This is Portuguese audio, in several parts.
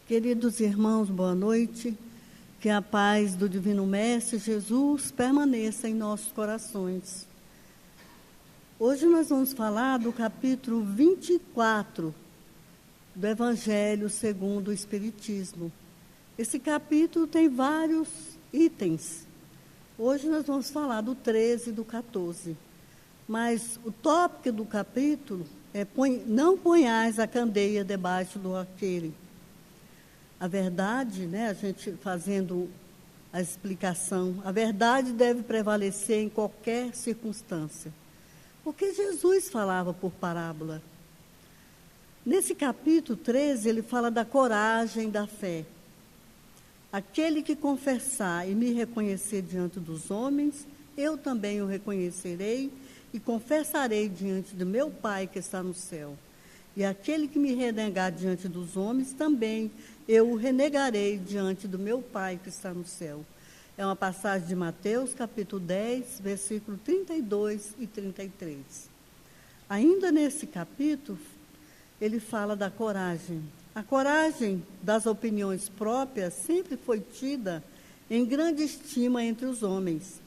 Queridos irmãos, boa noite. Que a paz do Divino Mestre Jesus permaneça em nossos corações. Hoje nós vamos falar do capítulo 24 do Evangelho segundo o Espiritismo. Esse capítulo tem vários itens. Hoje nós vamos falar do 13 e do 14. Mas o tópico do capítulo é não ponhais a candeia debaixo do alqueire. A verdade, a gente fazendo a explicação, a verdade deve prevalecer em qualquer circunstância. Porque Jesus falava por parábola. Nesse capítulo 13, ele fala da coragem da fé. Aquele que confessar e me reconhecer diante dos homens, eu também o reconhecerei e confessarei diante do meu Pai que está no céu. E aquele que me renegar diante dos homens, também eu o renegarei diante do meu Pai que está no céu. É uma passagem de Mateus, capítulo 10, versículo 32 e 33. Ainda nesse capítulo, ele fala da coragem. A coragem das opiniões próprias sempre foi tida em grande estima entre os homens,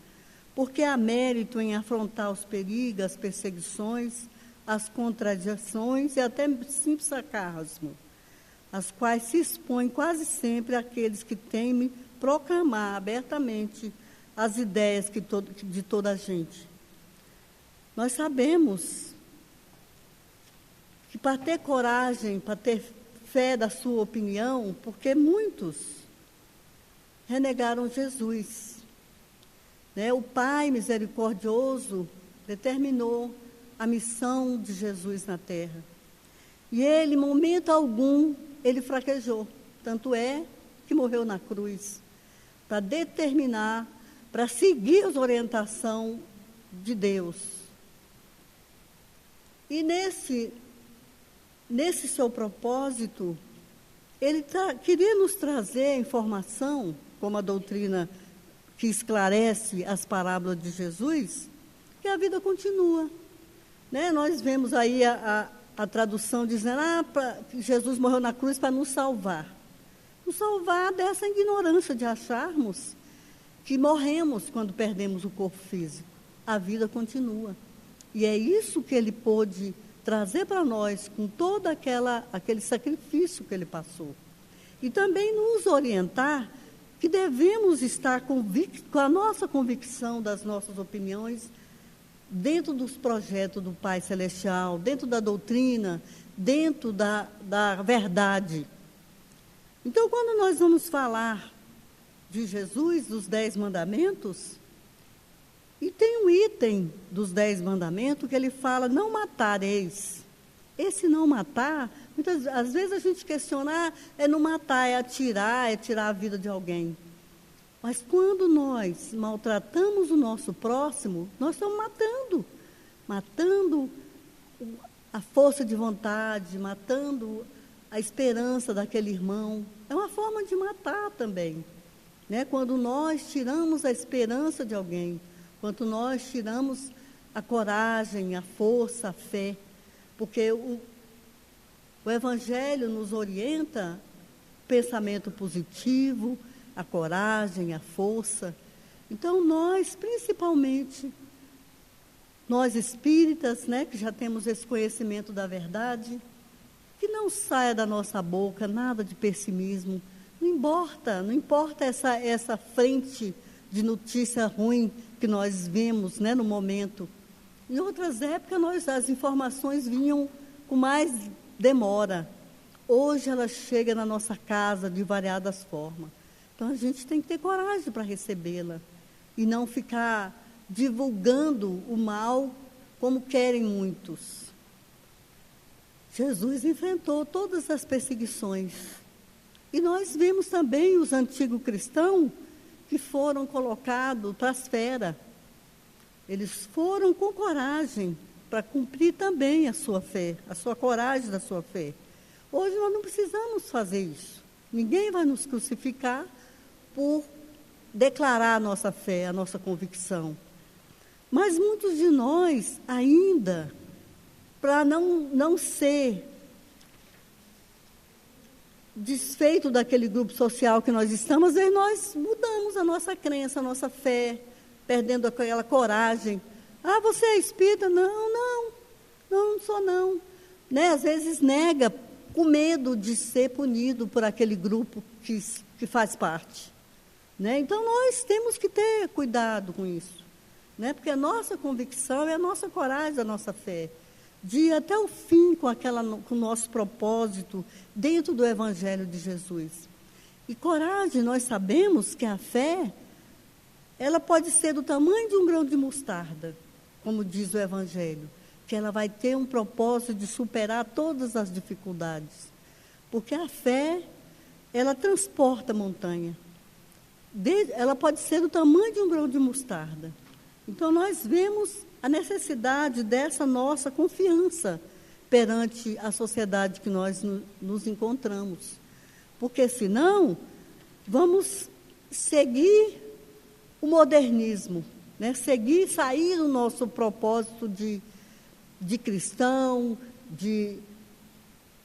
porque há mérito em afrontar os perigos, as perseguições, as contradições e até simples sarcasmo, as quais se expõem quase sempre àqueles que temem proclamar abertamente as ideias de toda a gente. Nós sabemos que para ter coragem, para ter fé da sua opinião, porque muitos renegaram Jesus. O Pai misericordioso determinou a missão de Jesus na terra. E ele, em momento algum, ele fraquejou. Tanto é que morreu na cruz, para determinar, para seguir as orientações de Deus. E nesse seu propósito, ele queria nos trazer a informação, como a doutrina que esclarece as parábolas de Jesus, que a vida continua. Nós vemos aí a tradução dizendo que Jesus morreu na cruz para nos salvar. Nos salvar dessa ignorância de acharmos que morremos quando perdemos o corpo físico. A vida continua. E é isso que ele pôde trazer para nós com todo aquele sacrifício que ele passou. E também nos orientar que devemos estar com a nossa convicção das nossas opiniões dentro dos projetos do Pai Celestial, dentro da doutrina, dentro da verdade. Então, quando nós vamos falar de Jesus, dos 10 mandamentos, e tem um item dos 10 mandamentos que ele fala, não matareis. Esse não matar, às vezes a gente questiona, é não matar, é tirar a vida de alguém. Mas quando nós maltratamos o nosso próximo, nós estamos matando a força de vontade, matando a esperança daquele irmão. É uma forma de matar também. Quando nós tiramos a esperança de alguém, quando nós tiramos a coragem, a força, a fé, porque o Evangelho nos orienta o pensamento positivo, a coragem, a força. Então, nós, principalmente, nós espíritas, que já temos esse conhecimento da verdade, que não saia da nossa boca nada de pessimismo. Não importa essa frente de notícia ruim que nós vemos, no momento. Em outras épocas, as informações vinham com mais demora. Hoje, elas chegam na nossa casa de variadas formas. Então, a gente tem que ter coragem para recebê-la e não ficar divulgando o mal como querem muitos. Jesus enfrentou todas as perseguições. E nós vemos também os antigos cristãos que foram colocados para as feras. Eles foram com coragem para cumprir também a sua fé, a sua coragem da sua fé. Hoje nós não precisamos fazer isso. Ninguém vai nos crucificar por declarar a nossa fé, a nossa convicção. Mas muitos de nós ainda, para não ser desfeito daquele grupo social que nós estamos, às vezes nós mudamos a nossa crença, a nossa fé, perdendo aquela coragem. Ah, você é espírita? Não sou não. Né? Às vezes nega com medo de ser punido por aquele grupo que faz parte. Né? Então, nós temos que ter cuidado com isso. Né? Porque a nossa convicção é a nossa coragem, a nossa fé. De ir até o fim com o nosso propósito dentro do Evangelho de Jesus. E coragem, nós sabemos que a fé, ela pode ser do tamanho de um grão de mostarda, como diz o Evangelho, que ela vai ter um propósito de superar todas as dificuldades. Porque a fé, ela transporta a montanha. Ela pode ser do tamanho de um grão de mostarda. Então, nós vemos a necessidade dessa nossa confiança perante a sociedade que nós nos encontramos. Porque, senão, vamos seguir o modernismo, né? Sair do nosso propósito de cristão, de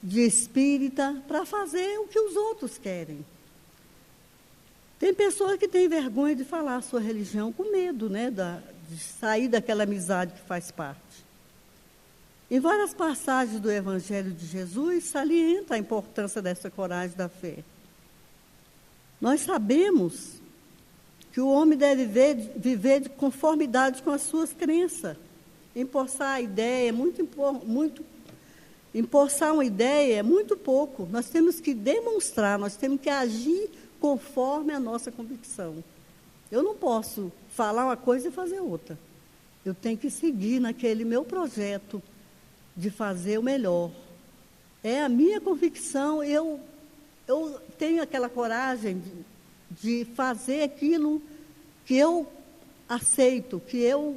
espírita, para fazer o que os outros querem. Tem pessoas que têm vergonha de falar a sua religião com medo, né, de sair daquela amizade que faz parte. Em várias passagens do Evangelho de Jesus, salienta a importância dessa coragem da fé. Nós sabemos que o homem deve viver de conformidade com as suas crenças. Empossar a ideia empossar uma ideia é muito pouco. Nós temos que demonstrar, nós temos que agir conforme a nossa convicção. Eu não posso falar uma coisa e fazer outra. Eu tenho que seguir naquele meu projeto de fazer o melhor. É a minha convicção, eu tenho aquela coragem de fazer aquilo que eu aceito, que eu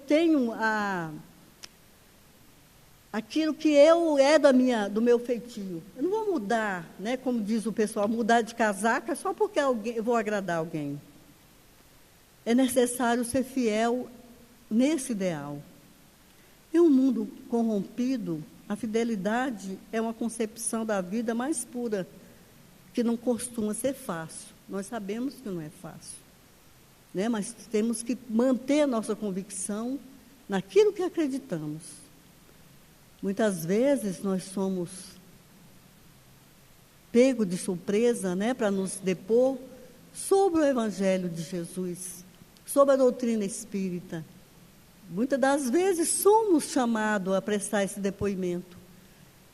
tenho aquilo que do meu feitio. Eu não vou mudar, né, como diz o pessoal, mudar de casaca só porque eu vou agradar alguém. É necessário ser fiel nesse ideal. Em um mundo corrompido, a fidelidade é uma concepção da vida mais pura, que não costuma ser fácil. Nós sabemos que não é fácil, né? Mas temos que manter a nossa convicção naquilo que acreditamos. Muitas vezes nós somos pegos de surpresa, né, para nos depor sobre o Evangelho de Jesus, sobre a doutrina espírita. Muitas das vezes somos chamados a prestar esse depoimento.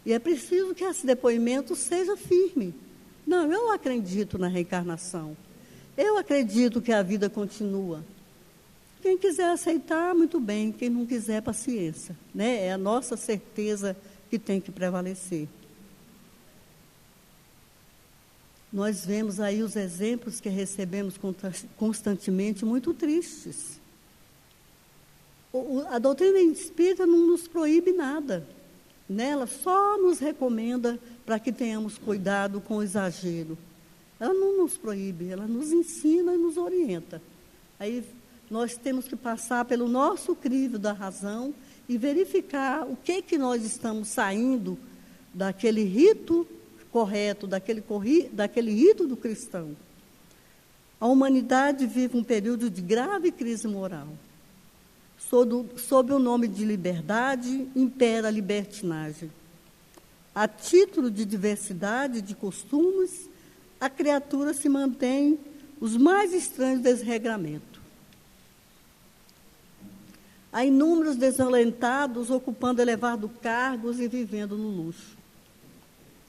E é preciso que esse depoimento seja firme. Não, eu acredito na reencarnação. Eu acredito que a vida continua. Quem quiser aceitar, muito bem. Quem não quiser, paciência. Né? É a nossa certeza que tem que prevalecer. Nós vemos aí os exemplos que recebemos constantemente muito tristes. A doutrina espírita não nos proíbe nada. Né? Ela só nos recomenda para que tenhamos cuidado com o exagero. Ela não nos proíbe, ela nos ensina e nos orienta. Aí nós temos que passar pelo nosso crivo da razão e verificar o que nós estamos saindo daquele rito correto, daquele rito do cristão. A humanidade vive um período de grave crise moral. Sob o nome de liberdade, impera a libertinagem. A título de diversidade de costumes, a criatura se mantém os mais estranhos desregramentos. Há inúmeros desalentados ocupando elevados cargos e vivendo no luxo.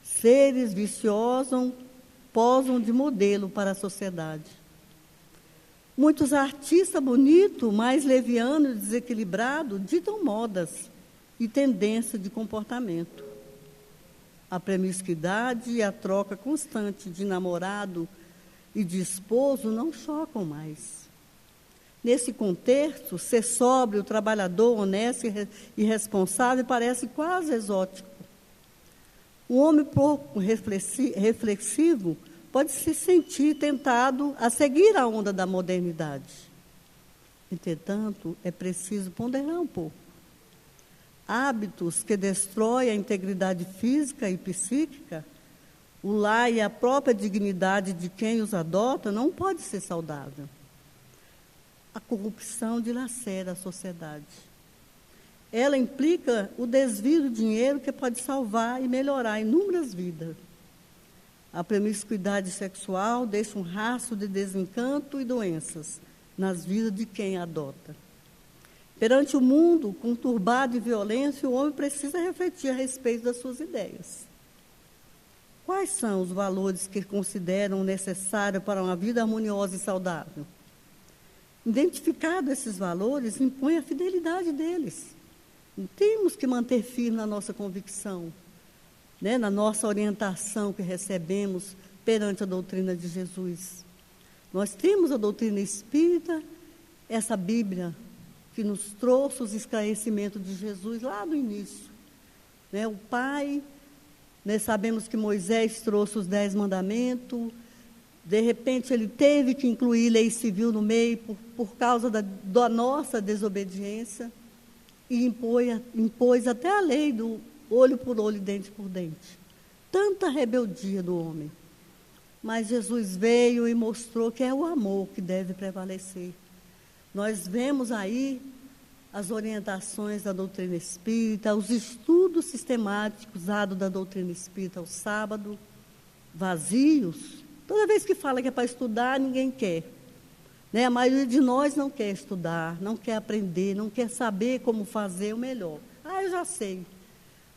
Seres viciosos posam de modelo para a sociedade. Muitos artistas bonitos, mais levianos e desequilibrados, ditam modas e tendência de comportamento. A promiscuidade e a troca constante de namorado e de esposo não chocam mais. Nesse contexto, ser sóbrio, trabalhador, honesto e responsável parece quase exótico. Um homem pouco reflexivo pode se sentir tentado a seguir a onda da modernidade. Entretanto, é preciso ponderar um pouco. Hábitos que destroem a integridade física e psíquica o lar e a própria dignidade de quem os adota não pode ser saudável. A corrupção dilacera a sociedade. Ela implica o desvio do dinheiro que pode salvar e melhorar inúmeras vidas. A promiscuidade sexual deixa um rastro de desencanto e doenças nas vidas de quem a adota. Perante o mundo conturbado e violento, o homem precisa refletir a respeito das suas ideias. Quais são os valores que consideram necessários para uma vida harmoniosa e saudável? Identificados esses valores, impõe a fidelidade deles. Temos que manter firme na nossa convicção, na nossa orientação que recebemos perante a doutrina de Jesus. Nós temos a doutrina espírita, essa Bíblia que nos trouxe os esclarecimentos de Jesus lá no início. O Pai, sabemos que Moisés trouxe os 10 mandamentos, de repente ele teve que incluir lei civil no meio por causa da nossa desobediência, e impôs até a lei do olho por olho, dente por dente. Tanta rebeldia do homem. Mas Jesus veio e mostrou que é o amor que deve prevalecer. Nós vemos aí as orientações da doutrina espírita, os estudos sistemáticos usados da doutrina espírita ao sábado, vazios. Toda vez que fala que é para estudar, ninguém quer. A maioria de nós não quer estudar, não quer aprender, não quer saber como fazer o melhor. Eu já sei.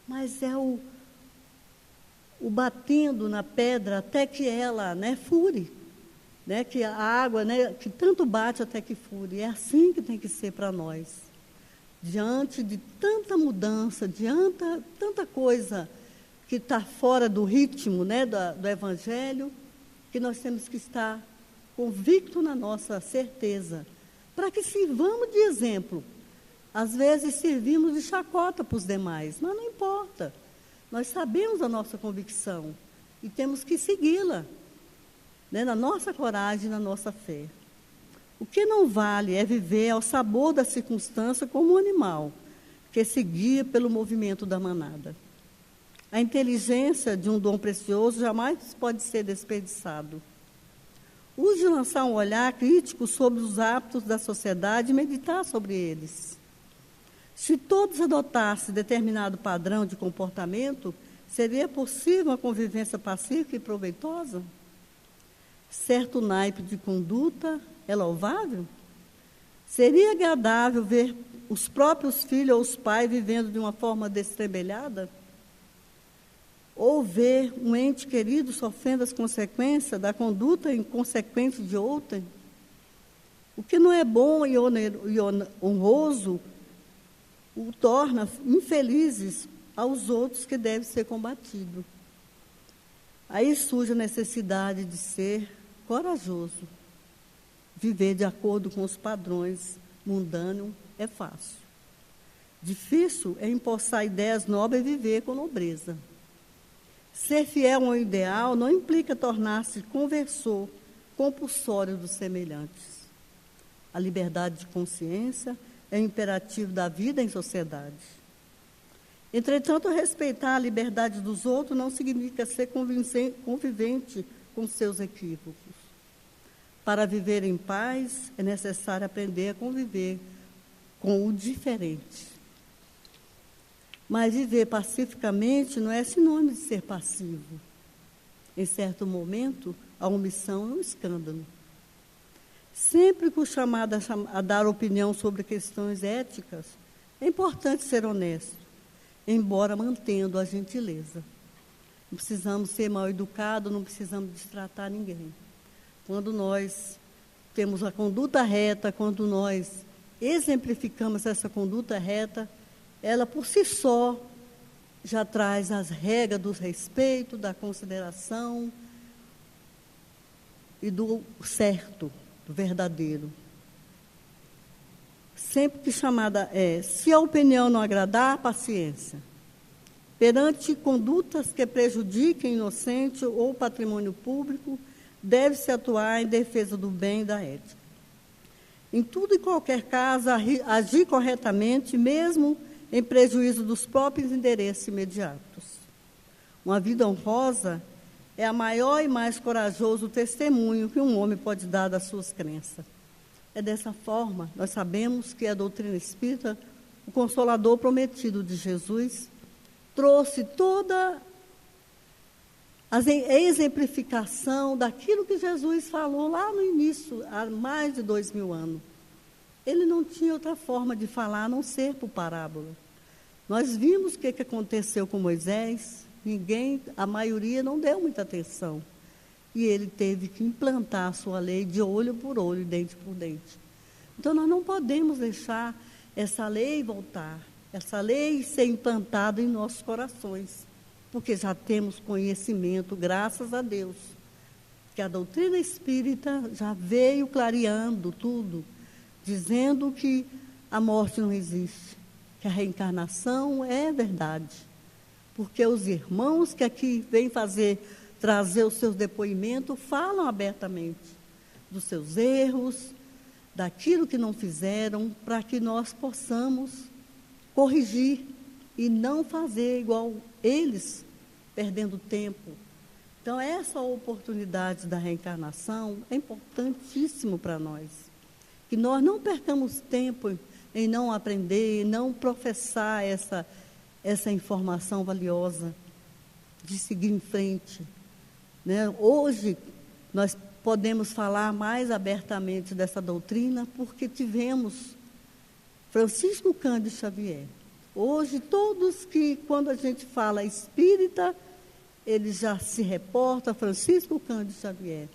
Mas é o batendo na pedra até que ela fure. Que a água, que tanto bate até que fure. É assim que tem que ser para nós. Diante de tanta mudança, diante de tanta coisa que está fora do ritmo do Evangelho, que nós temos que estar convictos na nossa certeza, para que sirvamos de exemplo. Às vezes servimos de chacota para os demais, mas não importa. Nós sabemos a nossa convicção e temos que segui-la, na nossa coragem, na nossa fé. O que não vale é viver ao sabor da circunstância como um animal, que se guia pelo movimento da manada. A inteligência de um dom precioso jamais pode ser desperdiçado. Use lançar um olhar crítico sobre os hábitos da sociedade e meditar sobre eles. Se todos adotassem determinado padrão de comportamento, seria possível uma convivência pacífica e proveitosa? Certo naipe de conduta é louvável? Seria agradável ver os próprios filhos ou os pais vivendo de uma forma destrambelhada? Ou ver um ente querido sofrendo as consequências da conduta inconsequente de outrem? O que não é bom e honroso o torna infelizes aos outros, que deve ser combatido. Aí surge a necessidade de ser corajoso. Viver de acordo com os padrões mundanos é fácil. Difícil é empossar ideias nobres e viver com nobreza. Ser fiel ao ideal não implica tornar-se conversor compulsório dos semelhantes. A liberdade de consciência é o imperativo da vida em sociedade. Entretanto, respeitar a liberdade dos outros não significa ser convivente com seus equívocos. Para viver em paz, é necessário aprender a conviver com o diferente. Mas viver pacificamente não é sinônimo de ser passivo. Em certo momento, a omissão é um escândalo. Sempre que o chamado a dar opinião sobre questões éticas, é importante ser honesto, embora mantendo a gentileza. Não precisamos ser mal educados, não precisamos destratar ninguém. Quando nós temos a conduta reta, quando nós exemplificamos essa conduta reta, ela por si só já traz as regras do respeito, da consideração e do certo, do verdadeiro. Sempre que chamada se a opinião não agradar, paciência. Perante condutas que prejudiquem inocente ou patrimônio público, deve-se atuar em defesa do bem e da ética. Em tudo e qualquer caso, agir corretamente, mesmo em prejuízo dos próprios interesses imediatos. Uma vida honrosa é a maior e mais corajoso testemunho que um homem pode dar das suas crenças. É dessa forma, nós sabemos que a doutrina espírita, o Consolador prometido de Jesus, trouxe toda a exemplificação daquilo que Jesus falou lá no início, há mais de 2000 anos. Ele não tinha outra forma de falar a não ser por parábola. Nós vimos o que aconteceu com Moisés, a maioria não deu muita atenção. E ele teve que implantar a sua lei de olho por olho, dente por dente. Então, nós não podemos deixar essa lei voltar, essa lei ser implantada em nossos corações, porque já temos conhecimento, graças a Deus, que a doutrina espírita já veio clareando tudo, dizendo que a morte não existe, que a reencarnação é verdade, porque os irmãos que aqui vêm trazer os seus depoimentos, falam abertamente dos seus erros, daquilo que não fizeram, para que nós possamos corrigir e não fazer igual eles, perdendo tempo. Então, essa oportunidade da reencarnação é importantíssimo para nós. Que nós não percamos tempo em não aprender, em não professar essa informação valiosa, de seguir em frente. Né? Hoje, nós podemos falar mais abertamente dessa doutrina, porque tivemos Francisco Cândido Xavier. Hoje, todos que, quando a gente fala espírita, ele já se reporta a Francisco Cândido Xavier,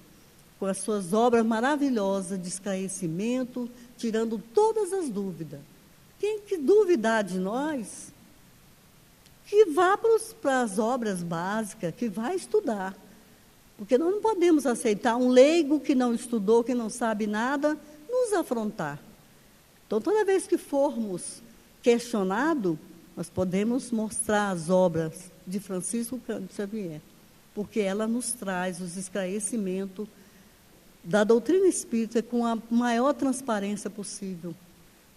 com as suas obras maravilhosas de esclarecimento, tirando todas as dúvidas. Quem que duvidar de nós, que vá para as obras básicas, que vá estudar. Porque nós não podemos aceitar um leigo que não estudou, que não sabe nada, nos afrontar. Então, toda vez que formos questionados, nós podemos mostrar as obras de Francisco Cândido Xavier, porque ela nos traz os esclarecimentos da doutrina espírita com a maior transparência possível.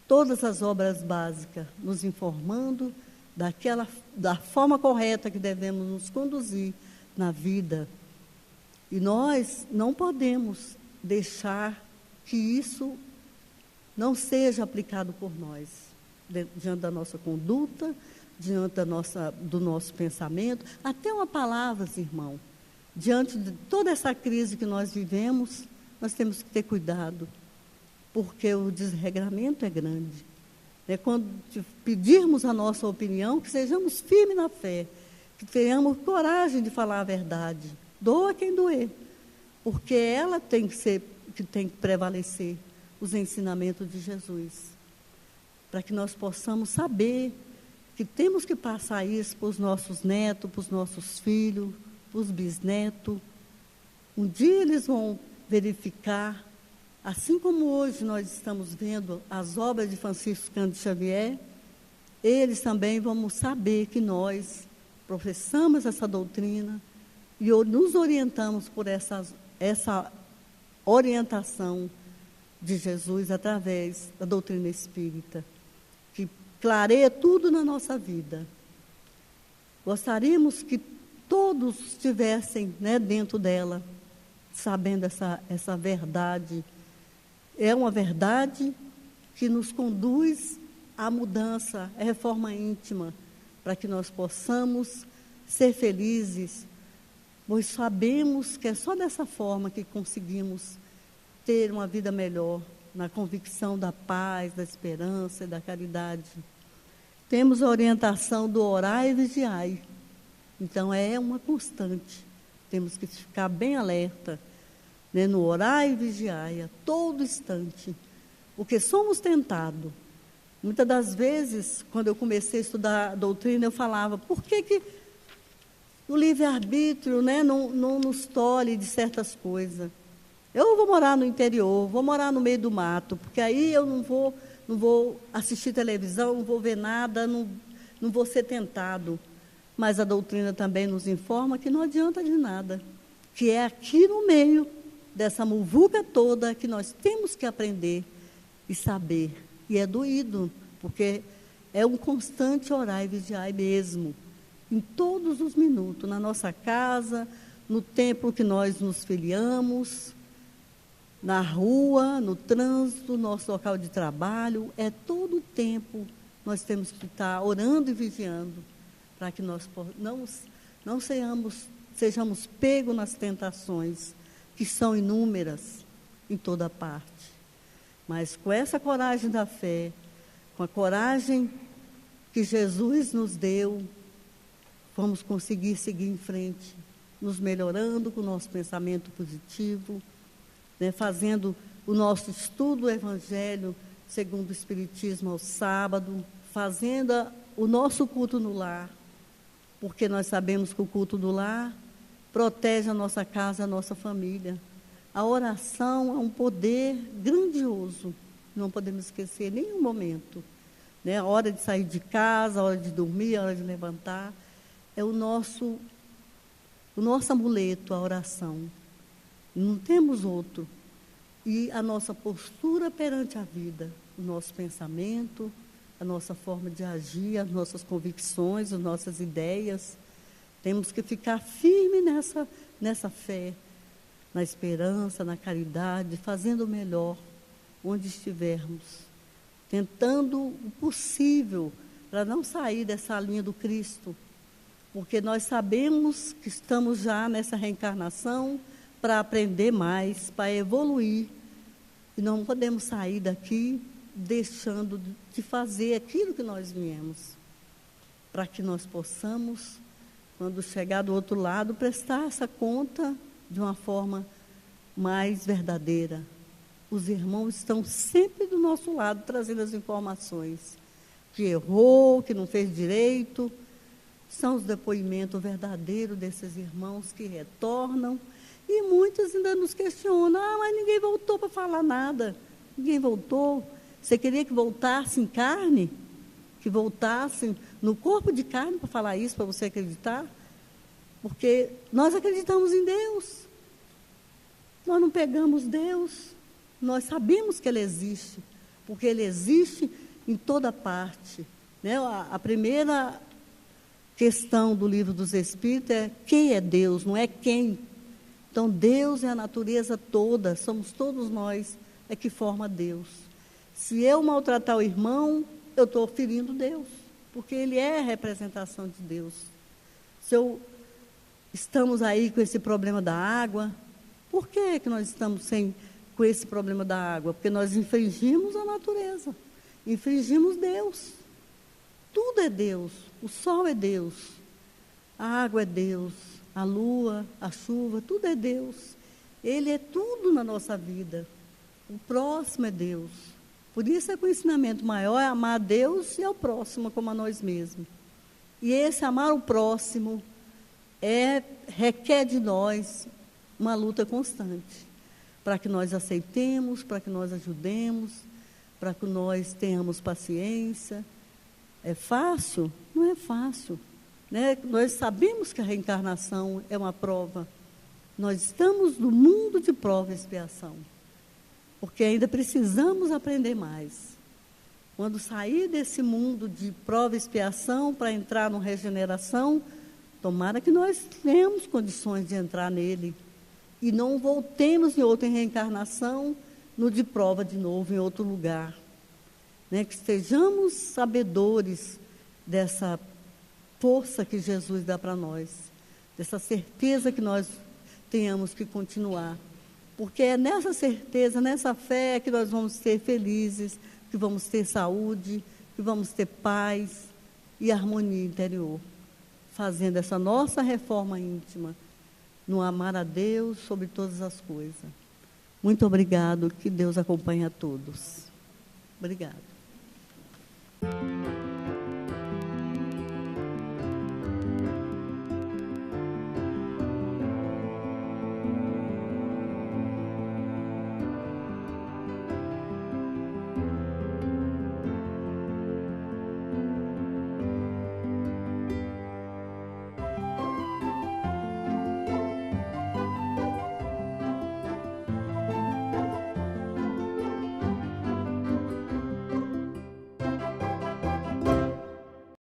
Todas as obras básicas, nos informando da forma correta que devemos nos conduzir na vida. E nós não podemos deixar que isso não seja aplicado por nós, diante da nossa conduta, diante do nosso pensamento, até uma palavra, irmão. Diante de toda essa crise que nós vivemos, nós temos que ter cuidado, porque o desregramento é grande. Quando pedirmos a nossa opinião, que sejamos firmes na fé, que tenhamos coragem de falar a verdade. Doa quem doer, porque ela tem que prevalecer os ensinamentos de Jesus, para que nós possamos saber que temos que passar isso para os nossos netos, para os nossos filhos, para os bisnetos. Um dia eles vão verificar, assim como hoje nós estamos vendo as obras de Francisco Cândido Xavier, eles também vão saber que nós professamos essa doutrina e nos orientamos por essa orientação de Jesus através da doutrina espírita, que clareia tudo na nossa vida. Gostaríamos que todos estivessem dentro dela, sabendo essa verdade. É uma verdade que nos conduz à mudança, à reforma íntima, para que nós possamos ser felizes, pois sabemos que é só dessa forma que conseguimos ter uma vida melhor, na convicção da paz, da esperança e da caridade. Temos a orientação do orar e vigiar. Então, é uma constante. Temos que ficar bem alerta, no orar e vigiar, a todo instante, porque somos tentados. Muitas das vezes, quando eu comecei a estudar a doutrina, eu falava, por que o livre-arbítrio não nos tolhe de certas coisas? Eu vou morar no interior, vou morar no meio do mato, porque aí eu não vou assistir televisão, não vou ver nada, não vou ser tentado. Mas a doutrina também nos informa que não adianta de nada, que é aqui no meio dessa muvuca toda que nós temos que aprender e saber. E é doído, porque é um constante orar e vigiar mesmo, em todos os minutos, na nossa casa, no templo que nós nos filiamos, na rua, no trânsito, nosso local de trabalho. É todo o tempo nós temos que estar orando e vigiando para que nós não sejamos pegos nas tentações, que são inúmeras em toda parte. Mas com essa coragem da fé, com a coragem que Jesus nos deu, vamos conseguir seguir em frente, nos melhorando com o nosso pensamento positivo, né, fazendo o nosso estudo do Evangelho segundo o Espiritismo ao sábado, fazendo o nosso culto no lar, porque nós sabemos que o culto do lar protege a nossa casa, a nossa família. A oração é um poder grandioso, não podemos esquecer em nenhum momento. Né? A hora de sair de casa, a hora de dormir, a hora de levantar, é o nosso amuleto, a oração. Não temos outro. E a nossa postura perante a vida, o nosso pensamento, a nossa forma de agir, as nossas convicções, as nossas ideias. Temos que ficar firme nessa fé, na esperança, na caridade, fazendo o melhor onde estivermos, tentando o possível para não sair dessa linha do Cristo, porque nós sabemos que estamos já nessa reencarnação para aprender mais, para evoluir, e não podemos sair daqui deixando de fazer aquilo que nós viemos, para que nós possamos, quando chegar do outro lado, prestar essa conta de uma forma mais verdadeira. Os irmãos estão sempre do nosso lado, trazendo as informações. Que errou, que não fez direito. São os depoimentos verdadeiros desses irmãos que retornam. E muitos ainda nos questionam, mas ninguém voltou para falar nada. Ninguém voltou. Você queria que voltasse em carne? Que voltasse no corpo de carne para falar isso, para você acreditar? Porque nós acreditamos em Deus. Nós não pegamos Deus. Nós sabemos que Ele existe, porque Ele existe em toda parte. Né? A primeira questão do Livro dos Espíritos é quem é Deus, não é quem. Então, Deus é a natureza toda, somos todos nós, é que forma Deus. Se eu maltratar o irmão, eu estou ferindo Deus, porque Ele é a representação de Deus. Estamos aí com esse problema da água. Por que nós estamos com esse problema da água? Porque nós infringimos a natureza, infringimos Deus. Tudo é Deus, o sol é Deus, a água é Deus, a lua, a chuva, tudo é Deus. Ele é tudo na nossa vida. O próximo é Deus. Por isso é que o ensinamento maior é amar a Deus e ao próximo como a nós mesmos. E esse amar o próximo requer de nós uma luta constante, para que nós aceitemos, para que nós ajudemos, para que nós tenhamos paciência. É fácil? Não é fácil. Né? Nós sabemos que a reencarnação é uma prova. Nós estamos no mundo de prova e expiação, porque ainda precisamos aprender mais. Quando sair desse mundo de prova e expiação para entrar numa regeneração, tomara que nós tenhamos condições de entrar nele e não voltemos em outra reencarnação no de prova de novo em outro lugar. Né? Que estejamos sabedores dessa força que Jesus dá para nós, dessa certeza que nós tenhamos que continuar. Porque é nessa certeza, nessa fé que nós vamos ser felizes, que vamos ter saúde, que vamos ter paz e harmonia interior, fazendo essa nossa reforma íntima, no amar a Deus sobre todas as coisas. Muito obrigado, que Deus acompanhe a todos. Obrigada.